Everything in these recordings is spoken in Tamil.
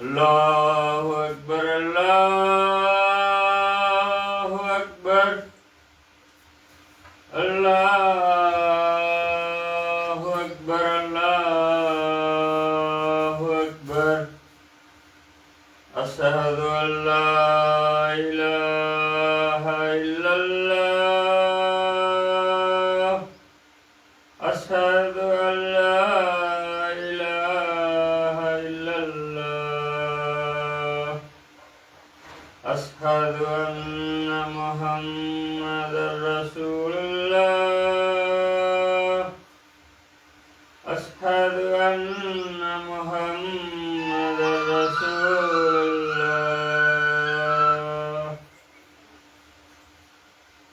الله أكبر الله أكبر الله أكبر الله أكبر أشهد أن لا إله إلا الله أشهد أن لا إله إلا الله أشهد أن محمدا رسول الله أشهد أن محمدا رسول الله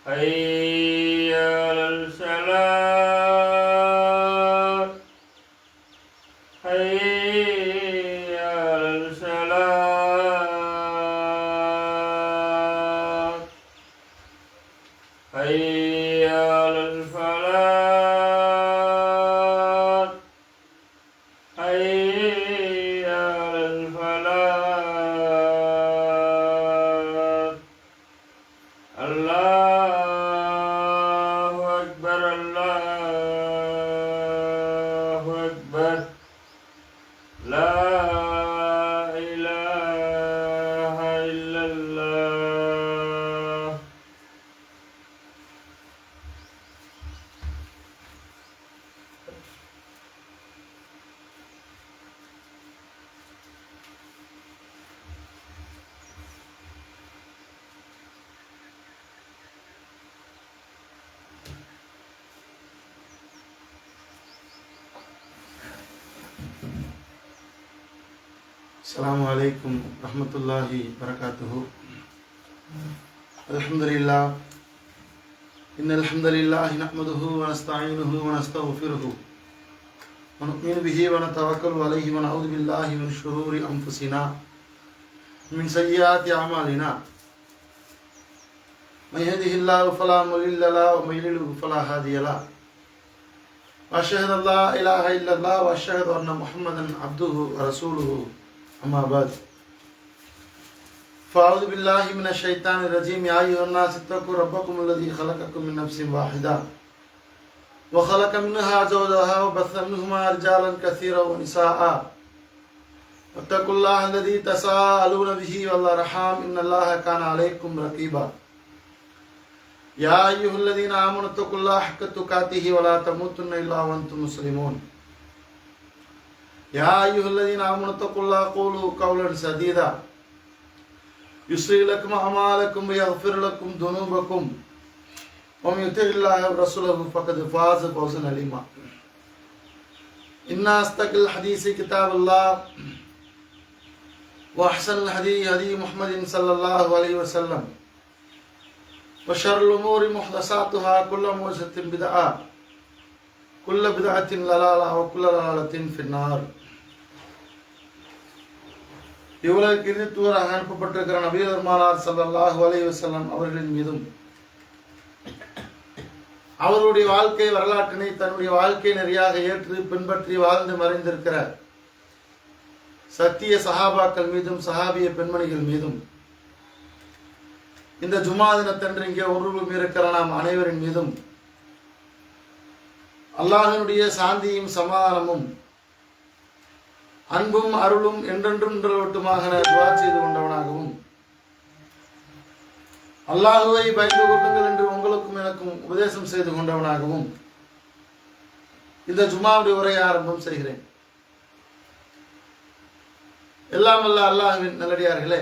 حي على الصلاة حي على الصلاة حي على الفلاح حي على الفلاح الله أكبر الله أكبر لا إله إلا الله السلام عليكم ورحمة الله وبركاته. الحمد لله إن الحمد لله نحمده ونستعينه ونستغفره ونؤمن به ونتوكل عليه ونعوذ بالله من شرور أنفسنا من سيئات أعمالنا من يهده الله فلا مضل له ومن يضلل فلا هادي له وأشهد أن لا إله إلا الله وأشهد أن محمدا عبده ورسوله أما بعد فأعوذ بالله من الشيطان الرجيم يا أيها الناس اتقوا ربكم الذي خلقكم من نفس واحدة وخلق منها زوجها وبث منهما رجالا كثيرا ونساء واتقوا الله الذي تساءلون به والأرحام إن الله كان عليكم رقيبا يا أيها الذين آمنوا اتقوا الله حق تقاته ولا تموتن إلا وأنتم مسلمون يا أيها الذين آمنوا اتقوا الله قولوا قولا سديدا يصلح لكم أعمالكم ويغفر لكم ذنوبكم ومن يطع الله ورسوله فقد فاز فوزا عظيما إن أصدق الحديث كتاب الله وأحسن الهدي هدي محمد صلى الله عليه وسلم وشر الأمور محدثاتها كل محدثة بدعة كل بدعة ضلالة وكل ضلالة في النار. இவ்வுலகிற்கு இறுதித்தூதராக அனுப்பப்பட்டிருக்கிற நபி பெருமானார் ஸல்லல்லாஹு அலைஹி வஸல்லம் அவர்களின் மீதும் அவருடைய வாழ்க்கை வரலாற்றினை தன்னுடைய வாழ்க்கை நெறியாக ஏற்று பின்பற்றி வாழ்ந்து மறைந்திருக்கிற சத்திய சஹாபாக்கள் மீதும் சஹாபிய பெண்மணிகள் மீதும் இந்த ஜுமா தினத்தன்று இங்கே ஒருவரும் இருக்கிற நாம் அனைவரின் மீதும் அல்லாஹ்வினுடைய சாந்தியும் சமாதானமும் அன்பும் அருளும் என்றென்றும் நிலவட்டுமாக துஆ செய்து கொண்டவனாகவும் அல்லாஹுவை பயந்து கொள்ளுங்கள் என்று உங்களுக்கும் எனக்கும் உபதேசம் செய்து கொண்டவனாகவும் இந்த ஜுமாவுடைய உரையை ஆரம்பம் செய்கிறேன். எல்லாம் வல்ல அல்லாஹ்வின் நல்லடியார்களே,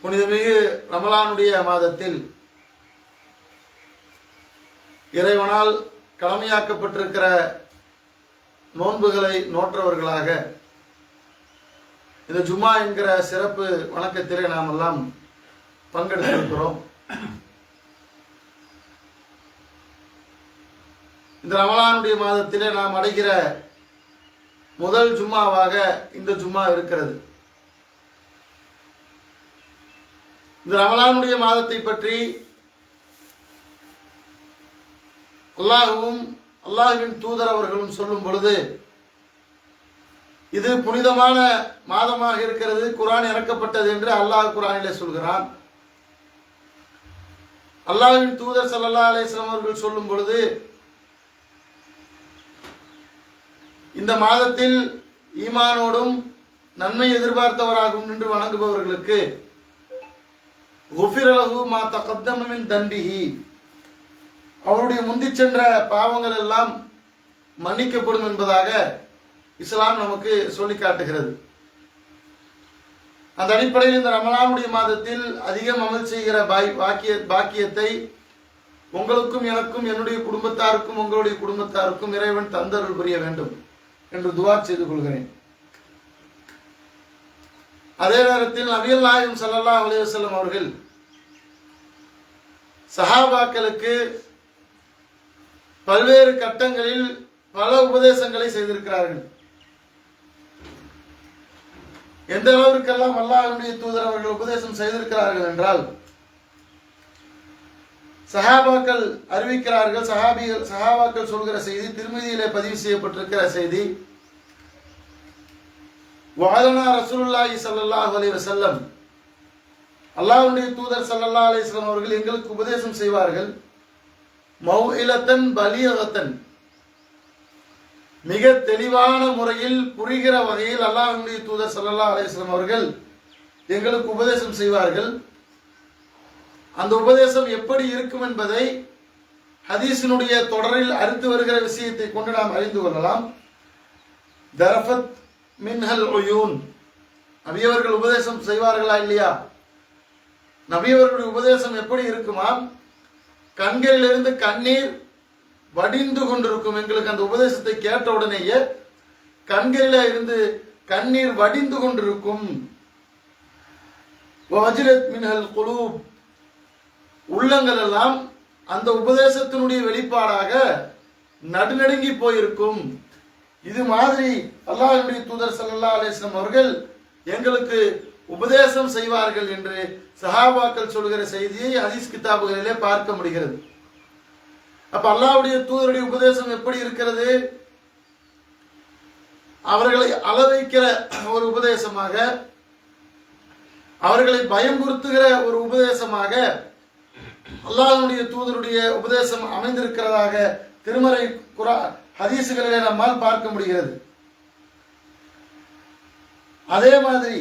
புனிதமிகு ரமலானுடைய மாதத்தில் இறைவனால் கடமையாக்கப்பட்டிருக்கிற நோன்புகளை நோற்றவர்களாக இந்த ஜும்மா என்கிற சிறப்பு வணக்கத்திலே நாம் எல்லாம் பங்கெடுத்திருக்கிறோம். இந்த ரமலானுடைய மாதத்திலே நாம் அடைகிற முதல் ஜும்மாவாக இந்த ஜும்மா இருக்கிறது. இந்த ரமலானுடைய மாதத்தை பற்றி அல்லாஹ்வும் அல்லாஹ்வின் தூதர் அவர்களும் சொல்லும் பொழுது இது புனிதமான மாதமாக இருக்கிறது, குர்ஆன் இறக்கப்பட்டது என்று அல்லாஹ் குர்ஆனிலே சொல்கிறான். அல்லாஹ்வின் தூதர் ஸல்லல்லாஹு அலைஹி வஸல்லம் அவர்கள் சொல்லும் பொழுது, இந்த மாதத்தில் ஈமானோடும் நன்மை எதிர்பார்த்தவராகவும் நின்று வணங்குபவர்களுக்கு குஃபிர லஹு மா தகத்தம மின் தன்பிஹி, அவருடைய முந்தி சென்ற பாவங்கள் எல்லாம் மன்னிக்கப்படும் என்பதாக இஸ்லாம் நமக்கு சொல்லி காட்டுகிறது. அந்த அடிப்படையில் இந்த ரமலானுடைய மாதத்தில் அதிகம் அமல் செய்கிற பாக்கியத்தை உங்களுக்கும் எனக்கும் என்னுடைய குடும்பத்தாருக்கும் உங்களுடைய குடும்பத்தாருக்கும் இறைவன் தந்தருள் புரிய வேண்டும் என்று துஆ செய்து கொள்கிறேன். அதே நேரத்தில் நபிகள் நாயகம் ஸல்லல்லாஹு அலைஹி வஸல்லம் அவர்கள் சஹாபாக்களுக்கு பல்வேறு கட்டங்களில் பல உபதேசங்களை செய்திருக்கிறார்கள். எந்த அளவிற்கெல்லாம் அல்லாஹ்வுடைய தூதர் அவர்கள் உபதேசம் செய்திருக்கிறார்கள் என்றால், சஹாபாக்கள் அறிவிக்கிறார்கள், சஹாபாக்கள் சொல்கிற செய்தி திருமதியிலே பதிவு செய்யப்பட்டிருக்கிற செய்தி, வஅலனா ரசூலுல்லாஹி ஸல்லல்லாஹு அலைஹி வஸல்லம், அல்லாஹ்வுடைய தூதர் ஸல்லல்லாஹு அலைஹி வஸல்லம் அவர்கள் எங்களுக்கு உபதேசம் செய்வார்கள், மௌஇலத்தன் பலீகத்தன், மிக தெளிவான முறையில் புரிகிற வகையில் அல்லாஹ்வுடைய தூதர் ஸல்லல்லாஹு அலைஹி வஸல்லம் அவர்கள் எங்களுக்கு உபதேசம் செய்வார்கள். அந்த உபதேசம் எப்படி இருக்கும் என்பதை ஹதீஸினுடைய தொடரில் அடுத்து வருகிற விஷயத்தை கொண்டு நாம் அறிந்து கொள்ளலாம். தரஃபத் மின்ஹல் உயூன், நபி அவர்கள் உபதேசம் செய்வார்களா இல்லையா? நபி அவர்களுடைய உபதேசம் எப்படி இருக்குமாம்? கண்களிலிருந்து கண்ணீர் வடிந்து கொண்டிருக்கும். எங்களுக்கு அந்த உபதேசத்தை கேட்ட உடனேயே கண்களில இருந்து கண்ணீர் வடிந்து கொண்டிருக்கும். வஜ்ரத் மின்ஹல் குலூப், உள்ளங்கள் எல்லாம் அந்த உபதேசத்தினுடைய வெளிப்பாடாக நடுநடுங்கி போயிருக்கும். இது மாதிரி அல்லாஹ்வுடைய தூதர் ஸல்லல்லாஹு அலைஹி வஸல்லம் அவர்கள் எங்களுக்கு உபதேசம் செய்வார்கள் என்று சஹாபாக்கள் சொல்கிற செய்தியை ஹதீஸ் கிதாபுகளிலே பார்க்க முடிகிறது. அப்ப அல்லாஹ்வுடைய தூதருடைய உபதேசம் எப்படி இருக்கிறது? அவர்களை அளவைக்கிற ஒரு உபதேசமாக, அவர்களை பயமுறுத்துகிற ஒரு உபதேசமாக அல்லாஹ்வுடைய தூதருடைய உபதேசம் அமைந்திருக்கிறதாக திருமறை ஹதீசுகளிலே நம்மால் பார்க்க முடிகிறது. அதே மாதிரி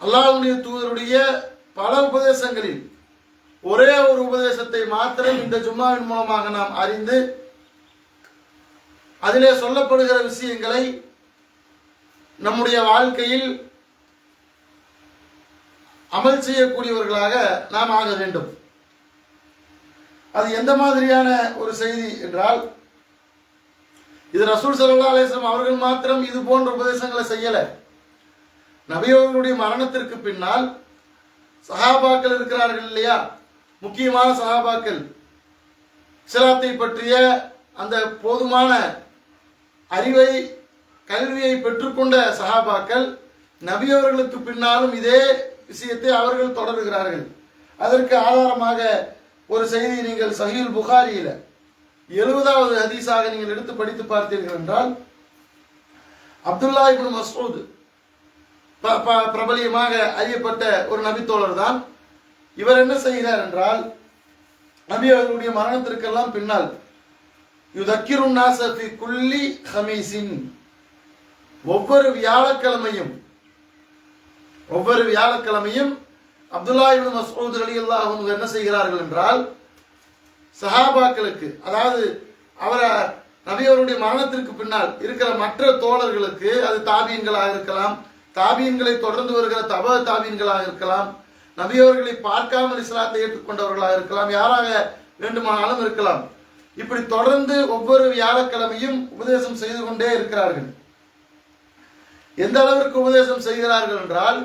அல்லாஹ்வுடைய தூதருடைய பல உபதேசங்களில் ஒரே ஒரு உபதேசத்தை மாத்திரம் இந்த ஜும்மாவின் மூலமாக நாம் அறிந்து அதிலே சொல்லப்படுகிற விஷயங்களை நம்முடைய வாழ்க்கையில் அமல் செய்யக்கூடியவர்களாக நாம் ஆக வேண்டும். அது எந்த மாதிரியான ஒரு செய்தி என்றால், இது ரசூல் ஸல்லல்லாஹு அலைஹி வஸல்லம் அவர்கள் மாத்திரம் இது போன்ற உபதேசங்களை செய்யல. நபி அவர்களுடைய மரணத்திற்கு பின்னால் சஹாபாக்கள் இருக்கிறார்கள் இல்லையா? முக்கியமான சஹாபாக்கள், இஸ்லாத்தை பற்றிய அந்த போதுமான அறிவை கல்வியை பெற்றுக்கொண்ட சஹாபாக்கள் நபி அவர்களுக்கு பின்னாலும் இதே விஷயத்தை அவர்கள் தொடர்கிறார்கள். அதற்கு ஆதாரமாக ஒரு செய்தி நீங்கள் சஹீஹுல் புகாரியில 70வது ஹதீஸாக நீங்கள் எடுத்து படித்து பார்த்தீர்கள் என்றால், அப்துல்லா இப்னு மஸ்ஊத் பிரபலியமாக அறியப்பட்ட ஒரு நபித்தோழர் தான். இவர் என்ன செய்கிறார் என்றால், நபி அவர்களுடைய மரணத்திற்கெல்லாம் பின்னால் யுதக்கிருன் நாஸ ஃபி குல்லி ஹமீஸின், ஒவ்வொரு வியாழக்கிழமையும் அப்துல்லா இப்னு மஸ்ஊத் ரலியல்லாஹு அன்ஹு என்ன செய்கிறார்கள் என்றால், சஹாபாக்களுக்கு, அதாவது நபி அவருடைய மரணத்திற்கு பின்னால் இருக்கிற மற்ற தோழர்களுக்கு, அது தாபீன்களாக இருக்கலாம், தாபீன்களை தொடர்ந்து வருகிற தப தாபீன்களாக இருக்கலாம், நபி அவர்களை பார்க்காமல் இஸ்லாத்தை ஏற்றுக்கொண்டவர்களாக இருக்கலாம், யாராக வேண்டுமானாலும் இருக்கலாம். இப்படி தொடர்ந்து ஒவ்வொரு வியாழக்கிழமையும் உபதேசம் செய்து கொண்டே இருக்கிறார்கள். எந்த அளவிற்கு உபதேசம் செய்கிறார்கள் என்றால்,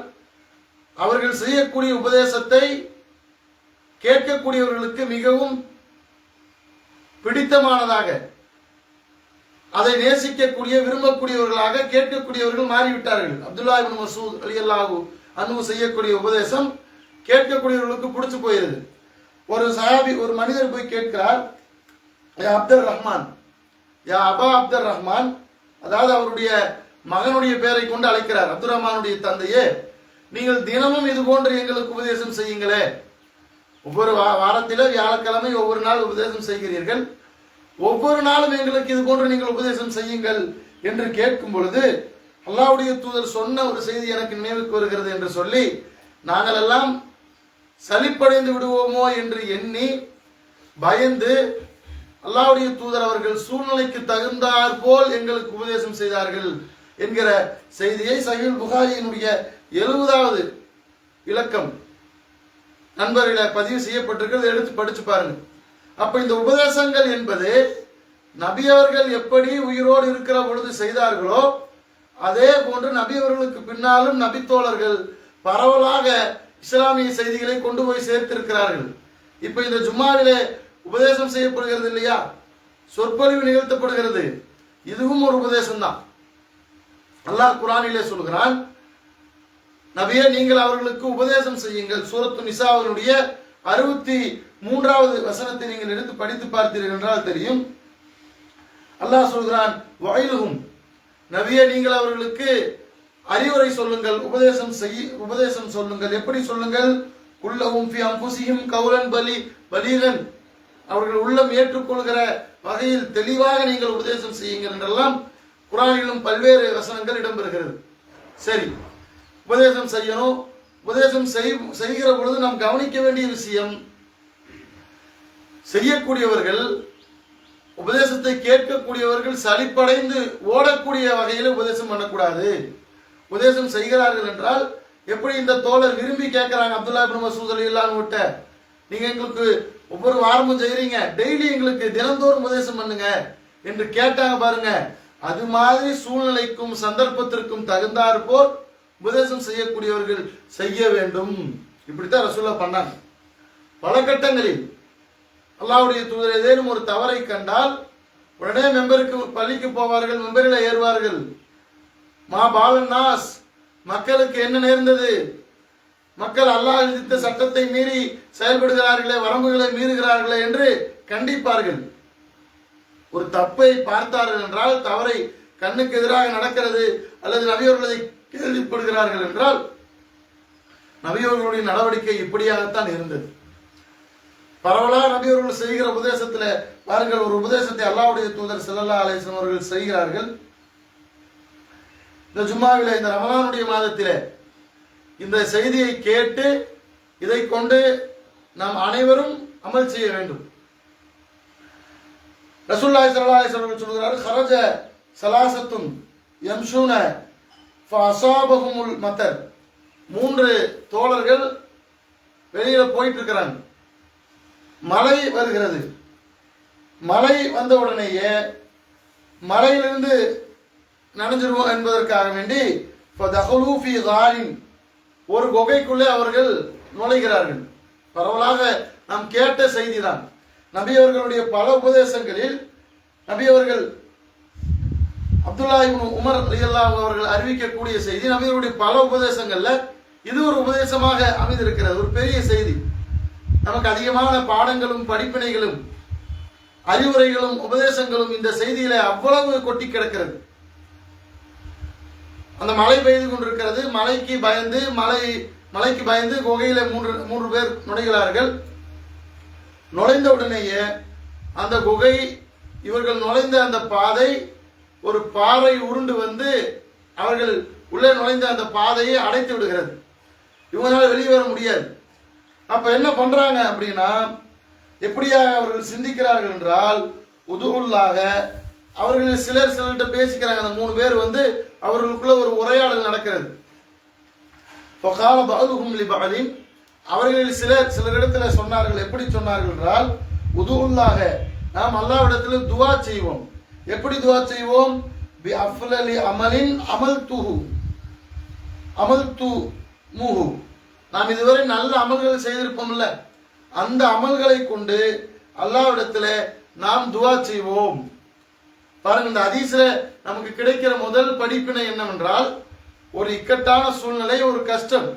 அவர்கள் செய்யக்கூடிய உபதேசத்தை கேட்கக்கூடியவர்களுக்கு மிகவும் பிடித்தமானதாக, அதை நேசிக்கக்கூடிய விரும்பக்கூடியவர்களாக கேட்கக்கூடியவர்கள் மாறிவிட்டார்கள். அப்துல்லா இப்னு மஸ்ஊத் ரலியல்லாஹு அன்ஹு செய்யக்கூடிய உபதேசம் கேட்கக்கூடியவர்களுக்கு பிடிச்சு போயிருது. ஒரு சஹாபி, ஒரு மனிதர் போய் கேட்கிறார், யா அப்துர் ரஹ்மான், யா அபா அப்துர் ரஹ்மான், அதாவது அவருடைய மகனுடைய பெயரை கொண்டு அழைக்கிறார். அப்துல் ரஹ்மானுடைய தந்தையே, நீங்கள் தினமும் இது போன்று எங்களுக்கு உபதேசம் செய்யுங்களே. ஒவ்வொரு வாரத்தில வியாழக்கிழமை ஒவ்வொரு நாள் உபதேசம் செய்கிறீர்கள், ஒவ்வொரு நாளும் எங்களுக்கு இது போன்று நீங்கள் உபதேசம் செய்யுங்கள் என்று கேட்கும் பொழுது அல்லாஹ்வுடைய தூதர் சொன்ன ஒரு செய்தி எனக்கு நினைவுக்கு வருகிறது என்று சொல்லி, நாங்கள் எல்லாம் சலிப்படைந்து விடுவோமோ என்று எண்ணி பயந்து அல்லாஹ்வுடைய தூதர் அவர்கள் சூழ்நிலைக்கு தகுந்தாற் போல் எங்களுக்கு உபதேசம் செய்தார்கள் என்கிற செய்தியை சஹீஹ் புகாரியினுடைய 70வது இலக்கம் நண்பர்களை பதிவு செய்யப்பட்டிருக்கிறது. எடுத்து படிச்சு பாருங்க. அப்ப இந்த உபதேசங்கள் என்பது நபி அவர்கள் எப்படி உயிரோடு இருக்கிற பொழுது செய்தார்களோ அதே போன்று நபி அவர்களுக்கு பின்னாலும் நபித்தோழர்கள் பரவலாக இஸ்லாமிய செய்திகளை கொண்டு போய் சேர்த்திருக்கிறார்கள். இப்ப இந்த ஜும்மாவிலே உபதேசம் செய்யப்படுகிறது இல்லையா, சொற்பொழிவு நிகழ்த்தப்படுகிறது, இதுவும் ஒரு உபதேசம் தான். அல்லாஹ் குர்ஆனிலே சொல்கிறான், நபியே நீங்கள் அவர்களுக்கு உபதேசம் செய்யுங்கள். சூரத்து நிசாவினுடைய 63வது வசனத்தை நீங்கள் எடுத்து படித்து பார்த்தீர்கள் என்றால் தெரியும். அல்லாஹ் சொல்கிறான், வயலுகும், நபியே நீங்கள் அவர்களுக்கு அறிவுரை சொல்லுங்கள், உபதேசம் சொல்லுங்கள். எப்படி சொல்லுங்கள்? குல்லஹும் ஃபி அன்ஃபுஸிஹிம் கௌலன் பலீகன், அவர்கள் உள்ளம் ஏற்றுக்கொள்கிற வகையில் தெளிவாக நீங்கள் உபதேசம் செய்யுங்கள் என்றெல்லாம் குர்ஆனிலும் பல்வேறு வசனங்கள் இடம்பெறுகிறது. சரி, உபதேசம் செய்யணும். உபதேசம் செய்கிற பொழுது நாம் கவனிக்க வேண்டிய விஷயம், செய்யக்கூடியவர்கள், உபதேசத்தை கேட்கக்கூடியவர்கள் சலிப்படைந்து ஓடக்கூடிய வகையில் உபதேசம் பண்ணக்கூடாது. உபதேசம் செய்கிறார்கள் என்றால் எப்படி இந்த தோழர் விரும்பி கேட்கிறாங்க, அப்துல்லா இப்னு மஸ்ஊத் ரலியல்லாஹு அன்ஹு கிட்ட, நீங்க எங்களுக்கு ஒவ்வொரு வாரமும் செய்றீங்க, டெய்லி எங்களுக்கு தினந்தோறும் உபதேசம் பண்ணுங்க என்று கேட்டாங்க பாருங்க. அது மாதிரி சூழ்நிலைக்கும் சந்தர்ப்பத்திற்கும் தகுந்தாற் போல் உபதேசம் செய்யக்கூடியவர்கள் செய்ய வேண்டும். இப்படித்தான் ரசூலுல்லாஹ் பண்ணாங்க. பல கட்டங்களில் அல்லாஹ்வுடைய தூதர் ஏதேனும் ஒரு தவறை கண்டால் உடனே மெம்பருக்கு பள்ளிக்கு போவார்கள், மெம்பரில் ஏறுவார்கள். மா பாலன் நாஸ், மக்களுக்கு என்ன நேர்ந்தது, மக்கள் அல்லாஹ் விதித்த சட்டத்தை மீறி செயல்படுகிறார்களே, வரம்புகளை மீறுகிறார்களே என்று கண்டிப்பார்கள். ஒரு தப்பை பார்த்தார்கள் என்றால், தவறை கண்ணுக்கு எதிராக நடக்கிறது அல்லது நபியவர்களை கேள்விப்படுகிறார்கள் என்றால் நபியவர்களுடைய நடவடிக்கை இப்படியாகத்தான் இருந்தது. பரவலாக நபியவர்கள் செய்கிற உபதேசத்துல பாருங்கள், ஒரு உபதேசத்தை அல்லாஹ்வுடைய தூதர் ஸல்லல்லாஹு அலைஹி வஸல்லம் அவர்கள் செய்கிறார்கள். இந்த ஜும்மாவிலே, இந்த ரமலானுடைய மாதத்திலே இந்த செய்தியை கேட்டு இதை கொண்டு நாம் அனைவரும் அமல் செய்ய வேண்டும். ரசூலுல்லாஹி ஸல்லல்லாஹு அலைஹி வஸல்லம் சொல்கிறார்கள், ஹரஜ ஸலாஸத்துன் யம்ஷூன ஃபஅஸாபஹுமுல் மதர். 3 தோழர்கள் வெளியில போயிட்டு இருக்கிறாங்க, மழை வருகிறது. மழை வந்த உடனேயே மழையிலிருந்து நனைஞ்சிருவோம் என்பதற்காக வேண்டி ஃபதஹலு ஃபீ காரின், ஒரு குகைக்குள்ளே அவர்கள் நுழைகிறார்கள். பரவலாக நாம் கேட்ட செய்திதான். நபி அவர்களுடைய பல உபதேசங்களில் நபி அவர்கள் அப்துல்லா இப்னு உமர் ரலியல்லாஹு அவர்கள் அறிவிக்கக்கூடிய செய்தி, நபி அவருடைய பல உபதேசங்கள்ல இது ஒரு உபதேசமாக அமைந்திருக்கிறது. ஒரு பெரிய செய்தி, நமக்கு அதிகமான பாடங்களும் படிப்பினைகளும் அறிவுரைகளும் உபதேசங்களும் இந்த செய்தியில அவ்வளவு கொட்டி கிடக்கிறது. அந்த மழை பெய்து கொண்டிருக்கிறது. மலைக்கு பயந்து குகையில மூன்று பேர் நுழைகிறார்கள். நுழைந்த உடனேயே அந்த குகை, இவர்கள் நுழைந்த அந்த பாதை, ஒரு பாறை உருண்டு வந்து அவர்கள் உள்ளே நுழைந்த அந்த பாதையை அடைத்து விடுகிறது. இவங்களால வெளியே வர முடியாது. அப்ப என்ன பண்றாங்க அப்படின்னா, எப்படியாக அவர்கள் சிந்திக்கிறார்கள் என்றால், உதுவுல்லாக அவர்கள் சிலர்கிட்ட பேசிக்கிறாங்க. அந்த 3 பேர் வந்து அவர்களுக்குள்ள ஒரு உரையாடல் நடக்கிறது. அவர்களில் சிலரிடத்துல சொன்னார்கள். எப்படி சொன்னார்கள் என்றால், உதுவுல்லாக, நாம் அல்லாஹ்விடத்தில் துஆ செய்வோம். எப்படி துஆ செய்வோம்? பி அஃலலி அமலின் அமல்துமுஹு, நாம் இதுவரை நல்ல அமல்கள் செய்திருப்போம்ல, அந்த அமல்களை கொண்டு அல்லாஹ்விடத்துல நாம் துஆ செய்வோம். பாருங்க, இந்த ஹதீஸ்ல நமக்கு கிடைக்கிற முதல் படிப்பினை என்னவென்றால், ஒரு இக்கட்டான சூழ்நிலை, ஒரு கஷ்டம்,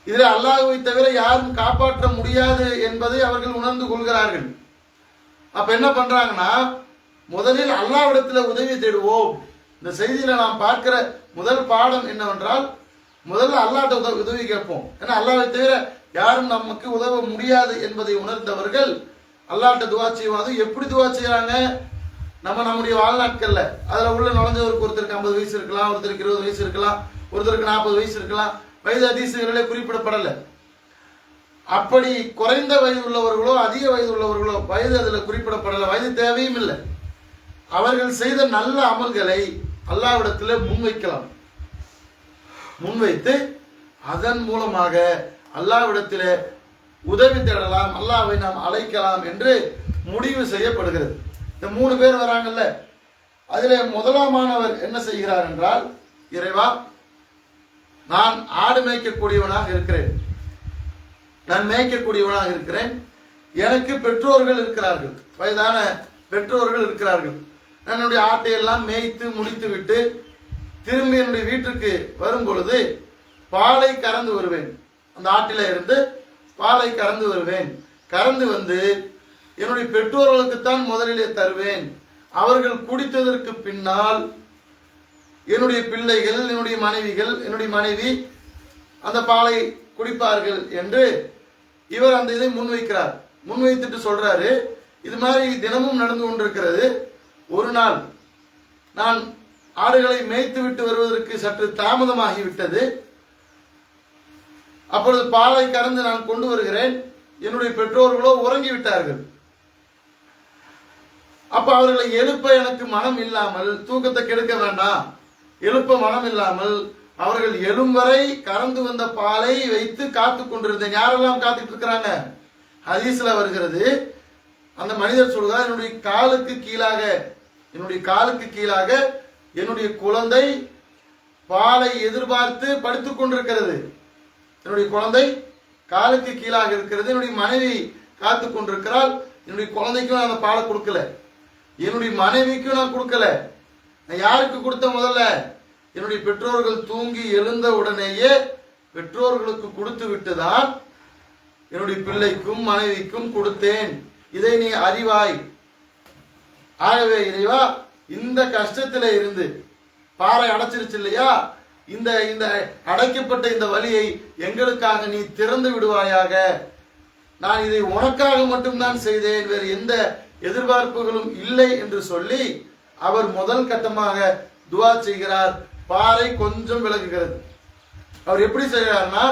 இதில் அல்லாஹ்வை தவிர யாரும் காப்பாற்ற முடியாது என்பதை அவர்கள் உணர்ந்து கொள்கிறார்கள். அப்ப என்ன பண்றாங்கன்னா, முதலில் அல்லாஹ்விடத்தில் உதவி தேடுவோம். இந்த செய்தியில நாம் பார்க்கிற முதல் பாடம் என்னவென்றால், முதல்ல அல்லாஹ்ட்ட உதவி கேட்போம். ஏன்னா அல்லாஹ்வை தவிர யாரும் நமக்கு உதவ முடியாது என்பதை உணர்ந்தவர்கள் அல்லாஹ்ட்ட துவா செய்வாங்க. எப்படி துவா செய்யறாங்க? நம்முடைய வாழ்நாட்கள்ல அதுல உள்ள நுழைஞ்சவருக்கு ஒருத்தருக்கு 50 வயசு இருக்கலாம், ஒருத்தருக்கு 20 வயசு இருக்கலாம், ஒருத்தருக்கு 40 வயசு இருக்கலாம். வயது ஹதீஸ்களிலே குறிப்பிடப்படலை. அப்படி குறைந்த வயது உள்ளவர்களோ அதிக வயது உள்ளவர்களோ வயது அதில் குறிப்பிடப்படலை. வயது தேவையும் இல்லை. அவர்கள் செய்த நல்ல அமல்களை அல்லாஹ்விடத்தில் முன்வைக்கலாம். முன்வைத்து அதன் மூலமாக அல்லாஹ்விடத்தில் உதவி தேடலாம், அல்லாஹ்வை நாம் அழைக்கலாம் என்று முடிவு செய்யப்படுகிறது. இந்த 3 பேர் வராங்கல்ல, அதிலே முதலாமானவர் என்ன செய்கிறார் என்றால், இறைவா, நான் ஆடு மேய்க்கக்கூடியவனாக இருக்கிறேன், நான் மேய்க்கக்கூடியவனாக இருக்கிறேன், எனக்கு பெற்றோர்கள் இருக்கிறார்கள், வயதான பெற்றோர்கள் இருக்கிறார்கள். நான் என்னுடைய ஆட்டையெல்லாம் மேய்த்து முடித்து விட்டு திரும்பி என்னுடைய வீட்டுக்கு வரும் பொழுது பாலை கறந்து வருவேன். அந்த ஆட்டில இருந்து பாலை கறந்து வருவேன். கறந்து வந்து என்னுடைய பெற்றோர்களுக்குத்தான் முதலிலே தருவேன். அவர்கள் குடித்ததற்கு பின்னால் என்னுடைய பிள்ளைகள், என்னுடைய மனைவிகள், என்னுடைய மனைவி அந்த பாலை குடிப்பார்கள் என்று இவர் அந்த இதை முன்வைக்கிறார். முன்வைத்துட்டு சொல்றாரு, இது மாதிரி தினமும் நடந்து கொண்டிருக்கிறது. ஒரு நாள் நான் ஆடுகளை மேய்த்து விட்டு வருவதற்கு சற்று தாமதமாகிவிட்டது. அப்பொழுது பாலை கறந்து நான் கொண்டு வருகிறேன். என்னுடைய பெற்றோர்களோ உறங்கி விட்டார்கள். அப்ப அவர்களை எழுப்ப எனக்கு மனம் இல்லாமல், தூக்கத்தை கெடுக்க வேண்டாம், எழுப்ப மனம் இல்லாமல் அவர்கள் எழும் வரை கறந்து வந்த பாலை வைத்து காத்து கொண்டிருந்தேன். யாரெல்லாம் காத்துட்டு இருக்கிறாங்க? ஹதீஸ்ல வருகிறது, அந்த மனிதர் சொல்கிறார், என்னுடைய காலுக்கு கீழாக என்னுடைய குழந்தை பாலை எதிர்பார்த்து படுத்துக் கொண்டிருக்கிறது. என்னுடைய குழந்தை காலுக்கு கீழாக இருக்கிறது. என்னுடைய மனைவி காத்து கொண்டிருக்கிறாள். என்னுடைய குழந்தைக்கும் நான் அந்த பாலை கொடுக்கல, என்னுடைய மனைவிக்கும் நான் கொடுக்கல. நான் யாருக்கு கொடுத்த? முதல்ல என்னுடைய பெற்றோர்கள் தூங்கி எழுந்த உடனேயே பெற்றோர்களுக்கு கொடுத்து விட்டுதான் என்னுடைய பிள்ளைக்கும் மனைவிக்கும் கொடுத்தேன். இதை நீ அறிவாய். ஆகவே இறைவா, இந்த கஷ்டத்தில இருந்து பாறை அடைச்சிருச்சு இல்லையா, இந்த இந்த அடைக்கப்பட்ட இந்த வழியை எங்களுக்காக நீ திறந்து விடுவாயாக. நான் இதை உனக்காக மட்டும்தான் செய்தேன், வேறு எந்த எதிர்பார்ப்புகளும் இல்லை என்று சொல்லி அவர் முதல் கட்டமாக துவா செய்கிறார். பாறை கொஞ்சம் விலகுகிறது. அவர் எப்படி செய்கிறார்னா,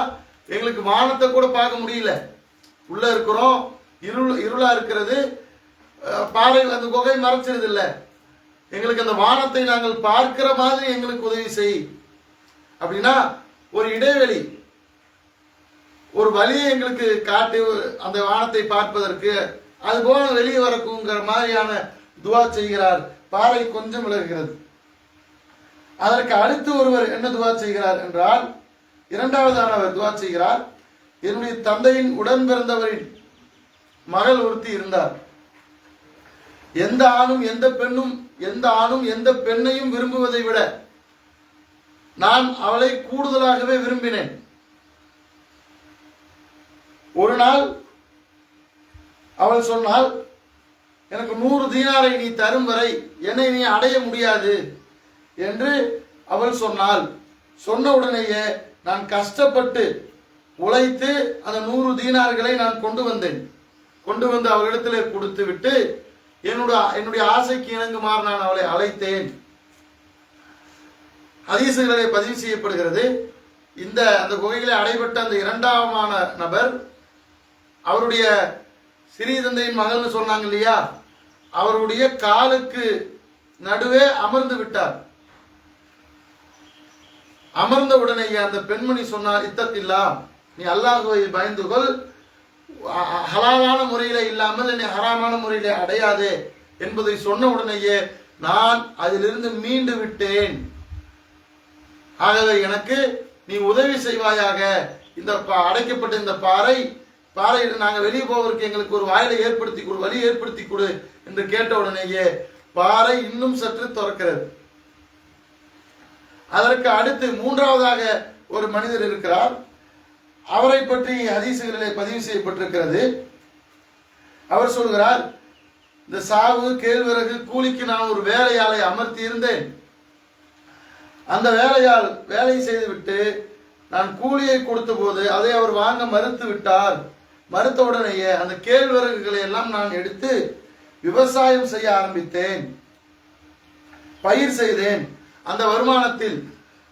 எங்களுக்கு வானத்தை கூட பார்க்க முடியல, உள்ள இருக்கிறோம், இருளா இருக்கிறது, பாறை அந்த குகை மறைச்சிருது இல்ல, எங்களுக்கு அந்த வானத்தை நாங்கள் பார்க்கிற மாதிரி எங்களுக்கு உதவி செய். அப்படின்னா ஒரு இடைவெளி, ஒரு வழியை எங்களுக்கு காட்டி அந்த வானத்தை பார்ப்பதற்கு, அது போல வெளியே வரக்குங்கிற மாதிரியான துவா செய்கிறார். பாறை கொஞ்சம் விலகுகிறது. அதற்கு அடுத்து ஒருவர் என்ன துவா செய்கிறார் என்றால், இரண்டாவதானவர் துவா செய்கிறார், என்னுடைய தந்தையின் உடன் பிறந்தவரின் மகள் ஒருத்தி இருந்தார். எந்த ஆணும் எந்த பெண்ணையும் விரும்புவதை விட நான் அவளை கூடுதலாகவே விரும்பினேன். ஒரு நாள் அவள் சொன்னால், எனக்கு 100 தீனாரை நீ தரும் வரை என்னை நீ அடைய முடியாது என்று அவள் சொன்னாள். சொன்ன உடனேயே நான் கஷ்டப்பட்டு உழைத்து அந்த 100 தீனார்களை நான் கொண்டு வந்து அவளிடத்திலே கொடுத்து விட்டு என்னுடைய ஆசைக்கு இணங்குமாறு நான் அவளை அழைத்தேன். ஹதீசுகளிலே பதிவு செய்யப்படுகிறது, அந்த குகையிலே அடைபட்ட அந்த இரண்டாவமான நபர் அவருடைய சிறிய தந்தையின் மகள்னு சொன்னாங்க இல்லையா, அவருடைய காலுக்கு நடுவே அமர்ந்து விட்டார். அமர்ந்த உடனேயே அந்த பெண்மணி சொன்னார், இத்தத்தில்லா, நீ அல்லாஹ்வை பயந்து கொள், ஹலாலான முறையில இல்லாமல் என்னை ஹராமான முறையில அடையாதே என்பதை சொன்ன உடனேயே நான் அதிலிருந்து மீண்டு விட்டேன். ஆகவே எனக்கு நீ உதவி செய்வாயாக. இந்த அடைக்கப்பட்ட இந்த பாறையில் நாங்கள் வெளியே போவதற்கு எங்களுக்கு ஒரு வாயிலை ஏற்படுத்தி கொடு, வழி ஏற்படுத்தி கொடு என்று கேட்ட உடனேயே பாறை இன்னும் சற்று திறக்கிறது. அதற்கு அடுத்து மூன்றாவதாக ஒரு மனிதர் இருக்கிறார். அவரை பற்றி ஹதீசுகளிலே பதிவு செய்யப்பட்டிருக்கிறது. அவர் சொல்கிறார், இந்த சாவு கேழ்வரகு கூலிக்கு நான் ஒரு வேலையாளை அமர்த்தி இருந்தேன். அந்த வேலையால் வேலை செய்துவிட்டு நான் கூலியை கொடுத்த போது அதை அவர் வாங்க மறுத்து விட்டார். மறுத்த உடனேயே அந்த கேழ்வரகுகளை எல்லாம் நான் எடுத்து விவசாயம் செய்ய ஆரம்பித்தேன், பயிர் செய்தேன். அந்த வருமானத்தில்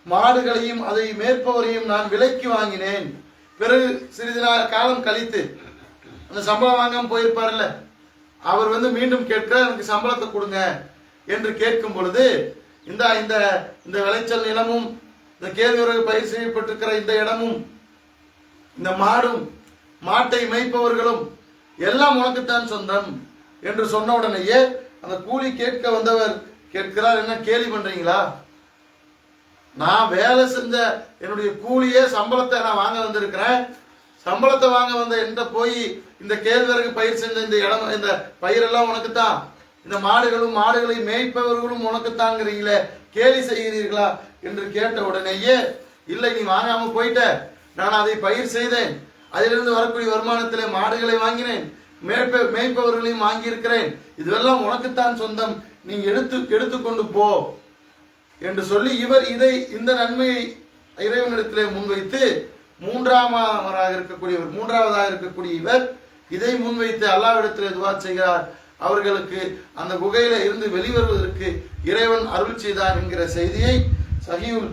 மாடுகளையும் அதை மேற்பவரையும் நான் விலைக்கு வாங்கினேன். பிறகு சிறிது காலம் கழித்து அந்த சம்பளம் வாங்காம போயிருப்பார்ல, அவர் மீண்டும் கேட்கிறார், எனக்கு சம்பளத்தை கொடுங்க என்று கேட்கும் பொழுது இந்த இந்த இந்த விளைச்சல் நிலமும் இந்த கேழ்வரகு பயிர் செய்யப்பட்டிருக்கிற இந்த இடமும் இந்த மாடும் மாட்டை மேய்ப்பவர்களும் எல்லாம் உனக்குத்தான் சொந்தம் என்று சொன்ன உடனேயே அந்த கூலி கேட்க வந்தவர் கேட்கிறார், என்ன கேலி பண்றீங்களா? நான் வேலை செஞ்ச என்னுடைய கூலியே சம்பளத்தை நான் வாங்க வந்திருக்கிறேன். சம்பளத்தை வாங்க வந்த எந்த போய் இந்த கேழ்வரகு பயிர் செஞ்ச இந்த இடம் இந்த பயிரெல்லாம் உனக்குத்தான், இந்த மாடுகளும் மாடுகளை மேய்ப்பவர்களும் உனக்குத்தாங்கிறீங்களே, கேலி செய்கிறீர்களா என்று கேட்ட உடனேயே, இல்லை நீ வாங்காம போயிட்ட, நான் அதை பயிர் செய்தேன், அதிலிருந்து வரக்கூடிய வருமானத்திலே மாடுகளை வாங்கினேன், மேய்ப்பவர்களையும் வாங்கியிருக்கிறேன், இதுவெல்லாம் உனக்குத்தான் சொந்தம், நீ எடுத்துக்கொண்டு போ என்று சொல்லி இவர் இந்த நன்மையை இறைவனிடத்திலே முன்வைத்து மூன்றாவதாக இருக்கக்கூடிய இவர் இதை முன்வைத்து அல்லாஹ்விடத்திலே துஆ செய்கிறார். அவர்களுக்கு அந்த குகையில இருந்து வெளிவருவதற்கு இறைவன் அருள் செய்தார் என்கிற செய்தியை சஹீஹுல்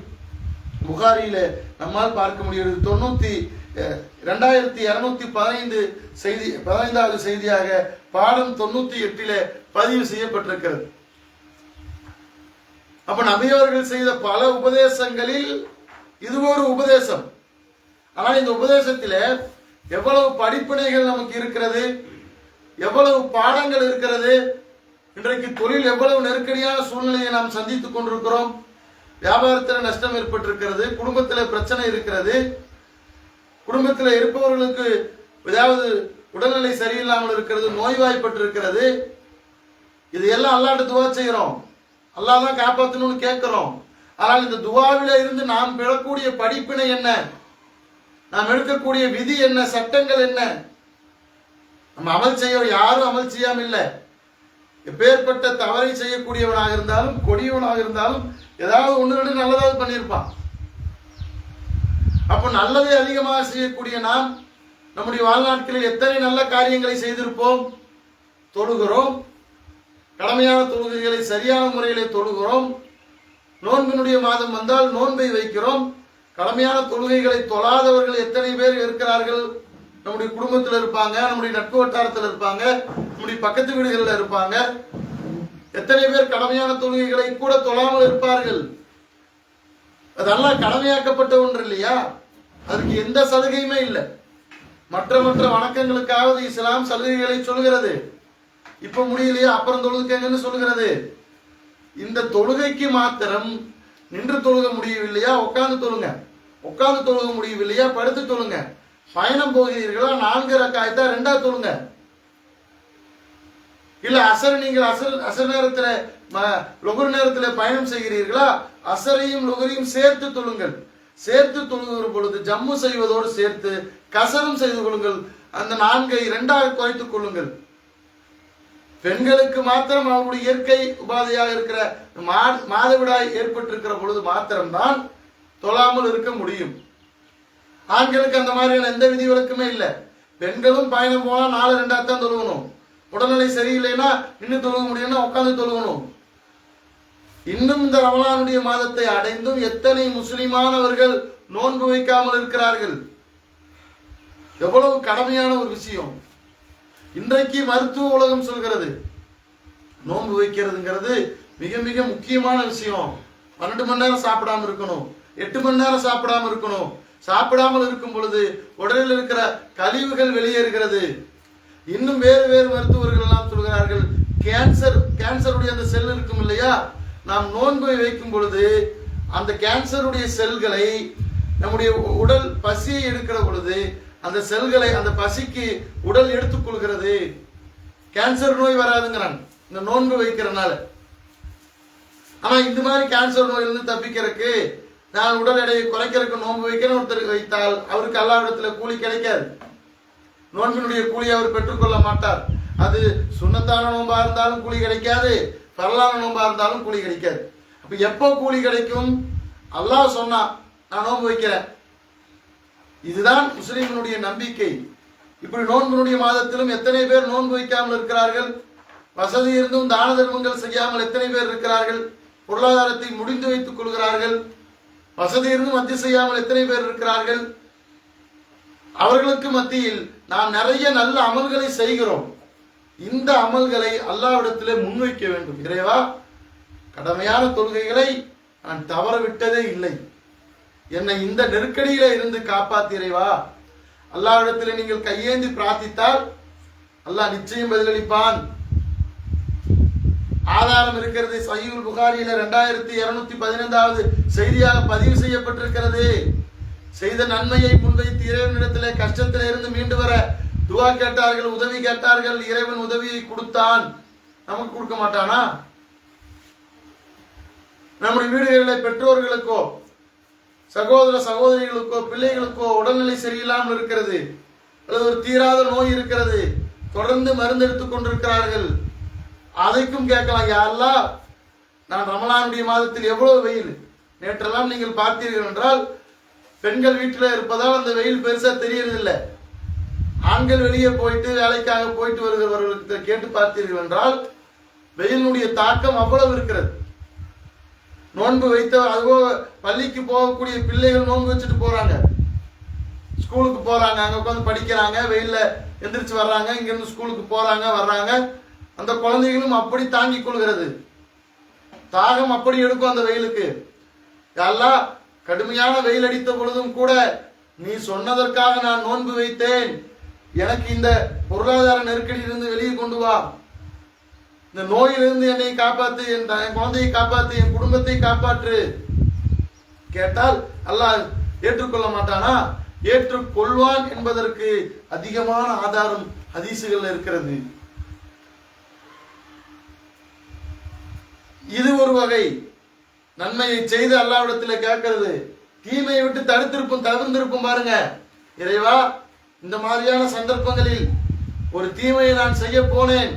புகாரியில நம்மால் பார்க்க முடிகிறது. 2215 செய்தி 15வது செய்தியாக பாடம் 98 பதிவு செய்யப்பட்டிருக்கிறது. அப்ப நபி அவர்கள் செய்த பல உபதேசங்களில் இது ஒரு உபதேசம். ஆனால் இந்த உபதேசத்தில எவ்வளவு படிப்பினைகள் நமக்கு இருக்கிறது, எவ்வளவு பாடங்கள் இருக்கிறது. இன்றைக்கு தொழில் எவ்வளவு நெருக்கடியான சூழ்நிலையை நாம் சந்தித்துக் கொண்டிருக்கிறோம். வியாபாரத்தில் நஷ்டம் ஏற்பட்டிருக்கிறது, குடும்பத்தில் பிரச்சனை இருக்கிறது, குடும்பத்தில் இருப்பவர்களுக்கு ஏதாவது உடல்நிலை சரியில்லாமல் இருக்கிறது, நோய்வாய்ப்பட்டிருக்கிறது. இது எல்லாம் அல்லாஹ்ட்ட துஆ செய்கிறோம், அல்லாஹ் தான் காப்பாற்றணும்னு கேட்கிறோம். ஆனால் இந்த துஆவில இருந்து நாம் பெறக்கூடிய படிப்பினை என்ன, நாம் எடுக்கக்கூடிய விதி என்ன, சட்டங்கள் என்ன? நம்ம அமல் செய்ய யாரும் அமல் செய்யாம இல்லை. எப்பேற்பட்ட தவறை செய்யக்கூடியவனாக இருந்தாலும் கொடியவனாக இருந்தாலும் ஏதாவது ஒன்று ரெண்டு நல்லதாவது பண்ணியிருப்பான். அப்போ நல்லதை அதிகமாக செய்யக்கூடிய நாம் நம்முடைய வாழ்நாட்களில் எத்தனை நல்ல காரியங்களை செய்திருப்போம். தொழுகிறோம், கடமையான தொழுகைகளை சரியான முறையிலே தொழுகிறோம். நோன்பினுடைய மாதம் வந்தால் நோன்பை வைக்கிறோம். கடமையான தொழுகைகளை தொழாதவர்கள் எத்தனை பேர் இருக்கிறார்கள்? நம்முடைய குடும்பத்தில் இருப்பாங்க, நம்முடைய நட்பு வட்டாரத்தில் இருப்பாங்க, நம்முடைய பக்கத்து வீடுகளில் இருப்பாங்க. எத்தனை பேர் கடமையான தொழுகைகளை கூட தொழாமல் இருப்பார்கள்? அதெல்லாம் கடமையாக்கப்பட்ட ஒன்று இல்லையா? அதுக்கு எந்த சலுகையுமே இல்லை. மற்ற வணக்கங்களுக்காவது இஸ்லாம் சலுகைகளை சொல்கிறது. இப்ப முடியலையா, அப்புறம் தொழுகைங்கன்னு சொல்கிறது. இந்த தொழுகைக்கு மாத்திரம் நின்று தொழுக முடியவில்லையா, உட்கார்ந்து தொழுங்க. உட்கார்ந்து தொழுக முடியவில்லையா, படுத்து தொழுங்க. பயணம் போகிறீர்களா, 4 ரக்காயத்தா 2 தொழுங்க. இல்ல நீங்கள் அசர் நேரத்துல லொகர் நேரத்துல பயணம் செய்கிறீர்களா, அசரையும் லொகரையும் சேர்த்து தொழுங்கள். சேர்த்து தொழுகிற பொழுது ஜம்மு செய்வதோடு சேர்த்து கசரும் செய்து கொள்ளுங்கள். அந்த 4ஐ 2ஆக குறைத்துக் கொள்ளுங்கள். பெண்களுக்கு மாத்திரம் அவருடைய இயற்கை உபாதையாக இருக்கிற மாதவிடாய் ஏற்பட்டிருக்கிற பொழுது மாத்திரம்தான் தொழாமல் இருக்க முடியும். ஆண்களுக்கு அந்த மாதிரியான எந்த விதிவிலக்குமே இல்லை. பெண்களும் பயணம் போனா 4 2 தான் தொழுகணும். உடல்நிலை சரியில்லைன்னா நின்று தொழுக முடியும்னா உட்கார்ந்து தொழுகணும். இன்னும் இந்த ரமலானுடைய மாதத்தை அடைந்தும் எத்தனை முஸ்லிமானவர்கள் நோன்பு வைக்காமல் இருக்கிறார்கள். எவ்வளவு கடமையான ஒரு விஷயம். இன்றைக்கு மருத்துவ உலகம் சொல்கிறது நோன்பு வைக்கிறதுங்கிறது மிக மிக முக்கியமான விஷயம். 12 மணி நேரம் சாப்பிடாம இருக்கணும், 8 மணி நேரம் சாப்பிடாம இருக்கணும். சாப்பிடாமல் இருக்கும் பொழுது உடலில் இருக்கிற கழிவுகள் வெளியேறுகிறது. இன்னும் வேறு மருத்துவர்கள் எல்லாம் சொல்கிறார்கள், கேன்சருடைய அந்த செல் இருக்கும் இல்லையா, நாம் நோன்பை வைக்கும் பொழுது அந்த கேன்சருடைய செல்களை நம்முடைய உடல் பசியை எடுக்கிற பொழுது அந்த செல்களை அந்த பசிக்கு உடல் எடுத்துக்கொள்கிறது. கேன்சர் நோய் வராதுங்கிறாங்க இந்த நோன்பு வைக்கிறனால. ஆனா இந்த மாதிரி கேன்சர் நோயிலிருந்து தப்பிக்கிறதுக்கு நான் உடல் எடையை குறைக்கிறதுக்கு நோன்பு வைக்கிறேன் ஒருத்தர் வைத்தால் அவருக்கு அல்லாஹ்விடத்துல கூலி கிடைக்காது. நோன்பினுடைய கூலியை அவர் பெற்றுக்கொள்ள மாட்டார். அது சுன்னத்தான நோன்பா இருந்தாலும் கூலி கிடைக்காது, பரலான நோன்பா இருந்தாலும் கூலி கிடைக்காது. அப்ப எப்போ கூலி கிடைக்கும்? அல்லாஹ் சொன்னா நான் நோன்பு வைக்கிறேன், இதுதான் முஸ்லிம்களுடைய நம்பிக்கை. இப்படி நோன்பினுடைய மாதத்திலும் எத்தனை பேர் நோன்பு வைக்காமல் இருக்கிறார்கள்? வசதி இருந்தும் தான தர்மங்கள் செய்யாமல் எத்தனை பேர் இருக்கிறார்கள்? பொருளாதாரத்தை முடிந்து வைத்துக் கொள்கிறார்கள். வசதி இருந்தும் மத்திய செய்யாமல் எத்தனை பேர் இருக்கிறார்கள்? அவர்களுக்கு மத்தியில் நாம் நிறைய நல்ல அமல்களை செய்கிறோம். இந்த அமல்களை அல்லாஹ்விடத்திலே முன்வைக்க வேண்டும். இறைவா, கடமையான தொழுகைகளை நான் தவற விட்டதே இல்லை, என்னை இந்த நெருக்கடியில இருந்து காப்பாத்தி இறைவா. அல்லாஹ்விடத்திலே நீங்கள் கையேந்தி பிரார்த்தித்தால் அல்லாஹ் நிச்சயம் பதிலளிப்பான். ஆதாரம் இருக்கிறது. சஹீஹுல் புகாரியில 2215வது செய்தியாக பதிவு செய்யப்பட்டிருக்கிறது. செய்த நன்மையை முன்வைத்து இறைவனிடத்திலே கஷ்டத்திலே இருந்து மீண்டு வர துவா கேட்டார்கள், உதவி கேட்டார்கள். இறைவன் உதவியை கொடுத்தான். நமக்கு கொடுக்க மாட்டானா? நம்முடைய வீடுகளில் பெற்றோர்களுக்கோ சகோதர சகோதரிகளுக்கோ பிள்ளைகளுக்கோ உடல்நிலை சரியில்லாமல் இருக்கிறது, அல்லது ஒரு தீராத நோய் இருக்கிறது, தொடர்ந்து மருந்து எடுத்துக் கொண்டிருக்கிறார்கள். அதைக்கும் கேட்கலாம், யா அல்லாஹ், நான் ரமலானுடைய மாதத்தில் எவ்வளவு வெயில். நேற்றெல்லாம் நீங்கள் பார்த்தீர்கள் என்றால் பெண்கள் வீட்டில் இருப்பதால் அந்த வெயில் பெருசா தெரியறதில்லை. ஆண்கள் வெளியே போயிட்டு வேலைக்காக போயிட்டு வருகிறவர்களுக்கு கேட்டு பார்த்தீர்கள் என்றால் வெயிலுடைய தாக்கம் அவ்வளவு இருக்கிறது. நோன்பு வைத்த அதுபோக பள்ளிக்கு போகக்கூடிய பிள்ளைகள் நோன்பு வச்சுட்டு போறாங்க, ஸ்கூலுக்கு போறாங்க, அங்க உட்காந்து படிக்கிறாங்க, வெயில்ல எந்திரிச்சு வர்றாங்க, இங்கிருந்து ஸ்கூலுக்கு போறாங்க வர்றாங்க. அந்த குழந்தைகளும் அப்படி தாங்கிக் கொள்கிறது. தாகம் அப்படி எடுக்கும் அந்த வெயிலுக்கு. எல்லாம் கடுமையான வெயில் அடித்த பொழுதும் கூட நீ சொன்னதற்காக நான் நோன்பு வைத்தேன், எனக்கு இந்த பொருளாதார நெருக்கடியிலிருந்து வெளியே கொண்டு வா, இந்த நோயிலிருந்து என்னை காப்பாற்று, என் குழந்தையை காப்பாற்று, என் குடும்பத்தை காப்பாற்று கேட்டால் அல்லாஹ் ஏற்றுக்கொள்ள மாட்டானா? ஏற்றுக்கொள்வான் என்பதற்கு அதிகமான ஆதாரம் ஹதீசுகள் இருக்கிறது. இது ஒரு வகை. நன்மையை செய்து அல்லாஹ்விடத்தில் கேட்கிறது. தீமையை விட்டு தவிர்த்திருப்போம் பாருங்க. இறைவா, இந்த மாதிரியான சந்தர்ப்பங்களில் ஒரு தீமையை நான் செய்ய போனேன்,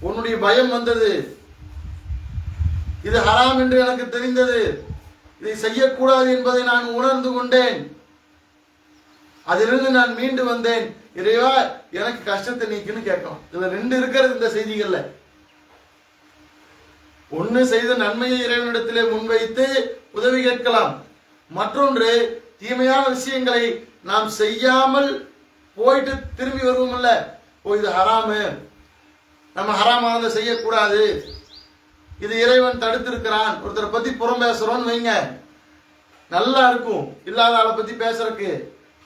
உன்னுடைய பயம் வந்தது, இது ஹராம் என்று எனக்கு தெரிந்தது, இதை செய்யக்கூடாது என்பதை நான் உணர்ந்து கொண்டேன், அதிலிருந்து நான் மீண்டு வந்தேன், இறைவா எனக்கு கஷ்டத்தை நீக்குன்னு கேட்கலாம். இதுல ரெண்டு இருக்கிறது இந்த செய்திகள்ல. ஒன்னு செய்த நன்மையை இறைவனிடத்திலே முன்வைத்து உதவி கேட்கலாம். மற்றொன்று தீமையான விஷயங்களை நாம் செய்யாமல் போயிட்டு திரும்பி வருவோம்ல, இது ஹராமு, நம்ம ஹராமானதை செய்யக்கூடாது, இது இறைவன் தடுத்திருக்கிறான். ஒருத்தரை பத்தி புறம் பேசுறோம்னு வைங்க, நல்லா இருக்கும் இல்லாத ஆளை பத்தி பேசுறதுக்கு.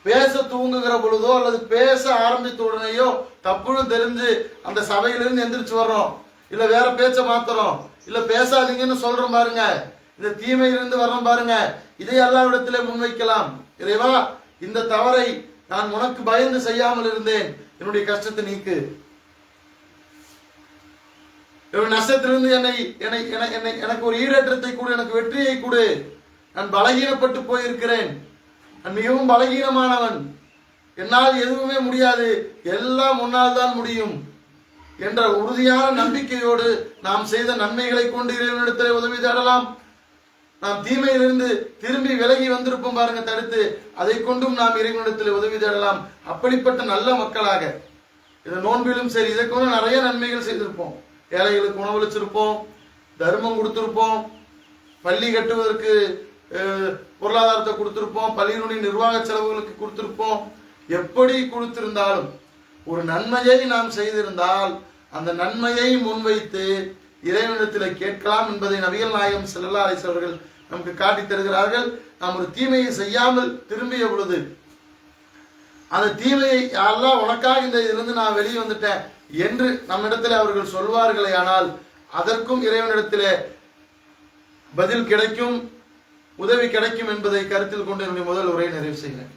பேச தூங்குகிற பொழுதோ அல்லது பேச ஆரம்பித்த உடனேயோ தப்புன்னு தெரிஞ்சு அந்த சபையிலிருந்து எந்திரிச்சு வர்றோம், இல்ல வேற பேச்ச மாத்துறோம், இல்ல பேசாதீங்கன்னு சொல்றோம் பாருங்க, இந்த தீமையிலிருந்து வர்றோம் பாருங்க. இதை அல்லாஹ்விடத்திலே முன்வைக்கலாம். இறைவா, இந்த தவறை நான் உனக்கு பயந்து செய்யாமல் இருந்தேன், என்னுடைய கஷ்டத்தை நீக்கு, நஷ்டத்திலிருந்து எனக்கு ஒரு ஈடேற்றத்தை கொடு, எனக்கு வெற்றியை கொடு, நான் பலகீனப்பட்டு போயிருக்கிறேன், நான் மிகவும் பலகீனமானவன், என்னால் எதுவுமே முடியாது, எல்லாம் உன்னால் தான் முடியும் என்ற உறுதியான நம்பிக்கையோடு நாம் செய்த நன்மைகளை கொண்டு இறைவனிடத்தில் உதவி தேடலாம். நாம் தீமையிலிருந்து திரும்பி விலகி வந்திருப்போம் பாருங்க, தடுத்து அதை கொண்டும் நாம் இறைவனிடத்தில் உதவி தேடலாம். அப்படிப்பட்ட நல்ல மக்களாக இந்த நோன்பிலும் சரி, இதை கொண்டு நிறைய நன்மைகள் செய்திருப்போம். ஏழைகளுக்கு உணவளிச்சிருப்போம், தர்மம் கொடுத்திருப்போம், பள்ளி கட்டுவதற்கு பொருளாதாரத்தை கொடுத்திருப்போம், பள்ளியினுடைய நிர்வாக செலவுகளுக்கு கொடுத்திருப்போம். எப்படி கொடுத்திருந்தாலும் ஒரு நன்மையை நாம் செய்திருந்தால் அந்த நன்மையை முன்வைத்து இறைவனிடத்தில் கேட்கலாம் என்பதை நபிகள் நாயகம் ஸல்லல்லாஹு அலைஹி வஸல்லம் அவர்கள் நமக்கு காட்டி தருகிறார்கள். நாம் ஒரு தீமையை செய்யாமல் திரும்பிய பொழுது அந்த தீமையை அல்லாஹ் உனக்காக இந்த இதிலிருந்து நான் வெளியே வந்துட்டேன் என்று நம்மிடத்தில் அவர்கள் சொல்வார்களே, ஆனால் அதற்கும் இறைவனிடத்திலே பதில் கிடைக்கும், உதவி கிடைக்கும் என்பதை கருத்தில் கொண்டு என்னுடைய முதல் உரையை நிறைவு செய்கிறேன்.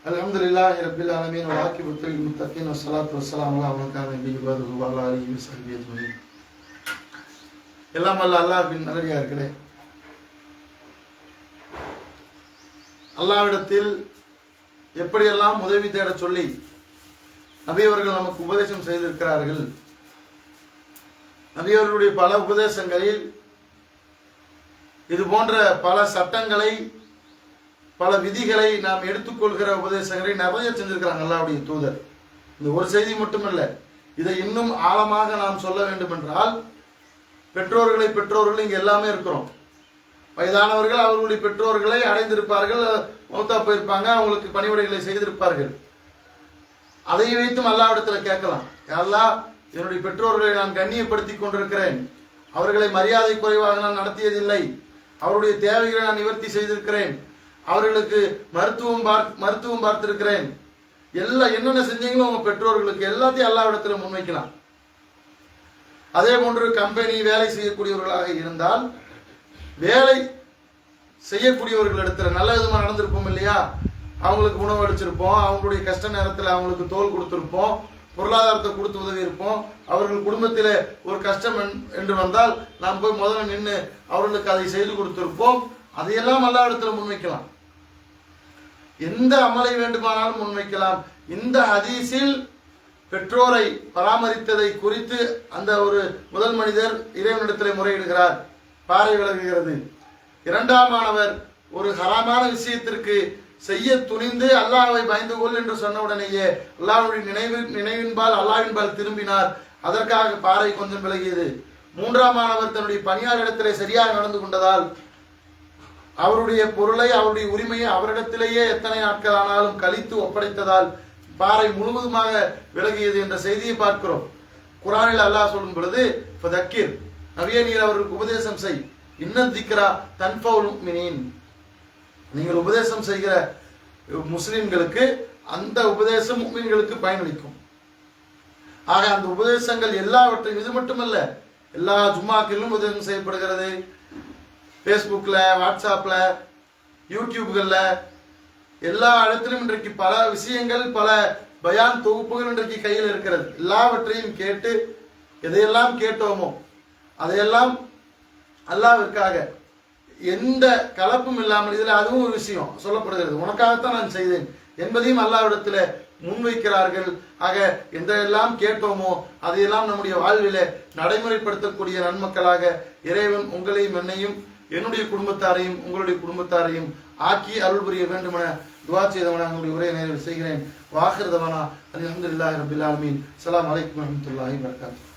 அல்ஹம்துலில்லாஹி ரப்பில் ஆலமீன் வல் ஆகிபத்து லில் முத்தகீன் வஸ்ஸலாத்து வஸ்ஸலாமு அலா மன் கான நபிய்யுஹு வ அலா ஆலிஹி வஸஹ்பிஹி அஜ்மஈன். எல்லாம் வல்ல அல்லாஹ்வின் நல்லடியார்களே, அல்லாஹ்விடத்தில் எப்படியெல்லாம் உதவி தேட சொல்லி நபி அவர்கள் நமக்கு உபதேசம் செய்திருக்கிறார்கள். நபி அவர்களுடைய பல உபதேசங்களில் இது போன்ற பல சட்டங்களை, பல விதிகளை நாம் எடுத்துக்கொள்கிற உபதேசங்களை நிறைய செஞ்சிருக்கிறாங்க அல்லாஹ்வுடைய தூதர். இந்த ஒரு செய்தி மட்டுமல்ல, இதை இன்னும் ஆழமாக நாம் சொல்ல வேண்டும் என்றால், பெற்றோர்கள் இங்க எல்லாமே இருக்கிறோம். வயதானவர்கள் அவர்களுடைய பெற்றோர்களை அடைந்திருப்பார்கள், மௌத்தா போயிருப்பாங்க, அவங்களுக்கு பணிவிடைகளை செய்திருப்பார்கள். அதை வைத்தும் அல்லாஹ்விடத்தில் கேட்கலாம், அல்லாஹ் என்னுடைய பெற்றோர்களை நான் கண்ணியப்படுத்தி கொண்டிருக்கிறேன், அவர்களை மரியாதை குறைவாக நான் நடத்தியதில்லை, அவருடைய தேவைகளை நான் நிவர்த்தி செய்திருக்கிறேன், அவர்களுக்கு மருத்துவம் பார்த்திருக்கிறேன், எல்லாம் என்னென்ன செஞ்சீங்களோ உங்க பெற்றோர்களுக்கு எல்லாத்தையும் அல்லாஹ்விடத்துல முன்வைக்கலாம். அதே போன்று கம்பெனி வேலை செய்யக்கூடியவர்களாக இருந்தால் வேலை செய்யக்கூடியவர்களிடத்துல நல்ல விதமா நடந்திருப்போம் இல்லையா, அவங்களுக்கு உணவு அளிச்சிருப்போம், அவங்களுடைய கஷ்ட நேரத்தில் அவங்களுக்கு தோல் கொடுத்திருப்போம், பொருளாதாரத்தை கொடுத்து உதவி இருப்போம். அவர்கள் குடும்பத்தில் ஒரு கஷ்டம் என்று வந்தால் நாம் போய் முதல்ல நின்று அவர்களுக்கு அதை செய்து கொடுத்திருப்போம். அதையெல்லாம் அல்லாஹ்விடத்துல முன்வைக்கலாம். எந்த அமலை வேண்டுமானாலும் முன்வைக்கலாம். இந்த ஹதீஸில் பெற்றோரை பராமரித்ததை குறித்து அந்த ஒரு முதல் மனிதர் இறைவனிடத்தில் முறையிடுகிறார், பாறை விலகுகிறது. இரண்டாமானவர் ஒரு ஹராமான விஷயத்திற்கு செய்ய துணிந்து அல்லாஹ்வை பயந்து கொள் என்று சொன்ன உடனேயே அல்லாஹ்வுடைய நினைவின்பால் அல்லாஹ்வின்பால் திரும்பினார், அதற்காக பாறை கொஞ்சம் விலகியது. மூன்றாமானவர் தன்னுடைய பணியாளரிடத்திலே சரியாக நடந்து கொண்டதால் அவருடைய பொருளை, அவருடைய உரிமையை அவரிடத்திலேயே எத்தனை நாட்கள் ஆனாலும் கழித்து ஒப்படைத்ததால் பாறை முழுவதுமாக விலகியது என்ற செய்தியை பார்க்கிறோம். குர்ஆனில் அல்லாஹ் சொல்லும் பொழுது, ஃபதக்கிர், நபியே நீர் அவர்களுக்கு உபதேசம் செய், இன்னத்திக்ரா தன்ஃபவுல் முஃமினீன், நீங்கள் உபதேசம் செய்கிற முஸ்லிம்களுக்கு அந்த உபதேசம் முஃமின்களுக்கு பயனளிக்கும். ஆக அந்த உபதேசங்கள் எல்லாவற்றையும், இது மட்டுமல்ல, எல்லா ஜும்மாக்களிலும் உபதேசம் செய்யப்படுகிறது. ஃபேஸ்புக்ல, வாட்ஸ்அப்ல, யூடியூப்கள்ல, எல்லா இடத்திலும் இன்றைக்கு பல விஷயங்கள், பல பயான் தொகுப்புகள் இன்றைக்கு கையில் இருக்கிறது. எல்லாவற்றையும் கேட்டு எதையெல்லாம் கேட்டோமோ அதையெல்லாம் அல்லாஹ்விற்காக எந்த கலப்பும் இல்லாமல், இதுல அதுவும் ஒரு விஷயம் சொல்லப்படுகிறது, உனக்காகத்தான் நான் செய்தேன் என்பதையும் அல்லாஹ்விடத்துல முன்வைக்கிறார்கள். ஆக எந்தெல்லாம் கேட்டோமோ அதையெல்லாம் நம்முடைய வாழ்வில நடைமுறைப்படுத்தக்கூடிய நன்மக்களாக இறைவன் உங்களையும் என்னையும் என்னுடைய குடும்பத்தாரையும் உங்களுடைய குடும்பத்தாரையும் ஆக்கி அருள் புரிய வேண்டும் என துஆ செய்தவனாக நம்முடைய உரையை நிறைவு செய்கிறேன். வாஹிர்தவனா அல்ஹம்துலில்லாஹி ரப்பில் ஆலமீன். அஸ்ஸலாமு அலைக்கும் வரஹ்மத்துல்லாஹி வபரகாத்துஹு.